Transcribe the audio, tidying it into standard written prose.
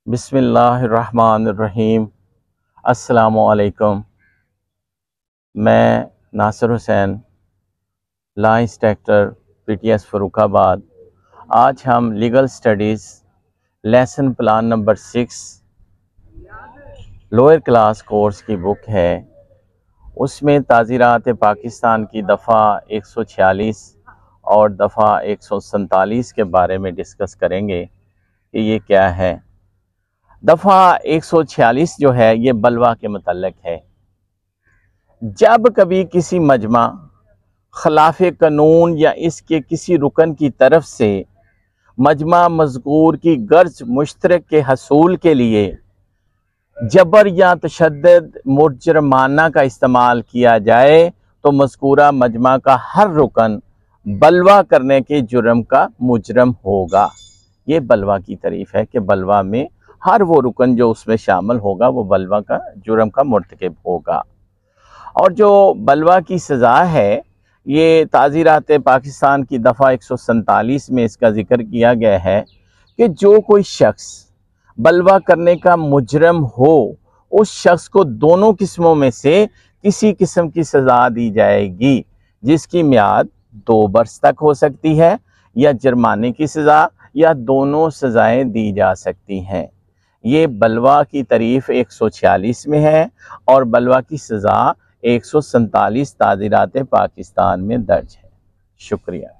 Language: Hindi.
बिस्मिल्लाहिर्रहमानिर्रहीम। अस्सलामुअलैकुम। मैं Nasir Hussain, law instructor PTS Farrukhabad. आज हम legal studies lesson plan number 6 lower class course की बुक है। उसमें ताज़ीरात पाकिस्तान की दफ़ा 146 और दफ़ा 147 के बारे में डिस्कस करेंगे कि ये क्या है। दफ़ा 146 जो है ये बलवा के मुतल्लिक़ है। जब कभी किसी मजमा खिलाफ़े कानून या इसके किसी रुकन की तरफ से मजमा मज़कूर की गर्ज मुश्तरक के हसूल के लिए जबर या तशद्दुद मुजरमाना का इस्तेमाल किया जाए तो मज़कूरा मजमा का हर रुकन बलवा करने के जुर्म का मुजरम होगा। ये बलवा की तारीफ़ है कि बलवा में हर वो रुकन जो उसमें शामिल होगा वो बलवा का जुर्म का मुर्तकिब होगा। और जो बलवा की सज़ा है ये ताज़ीरात पाकिस्तान की दफ़ा 147 में इसका ज़िक्र किया गया है कि जो कोई शख्स बलवा करने का मुजरम हो उस शख्स को दोनों किस्मों में से किसी किस्म की सज़ा दी जाएगी, जिसकी मियाद 2 बरस तक हो सकती है या जुर्माने की सज़ा या दोनों सज़ाएँ दी जा सकती हैं। ये बलवा की तारीफ़ 146 में है और बलवा की सज़ा 147 ताज़ीरात पाकिस्तान में दर्ज है। शुक्रिया।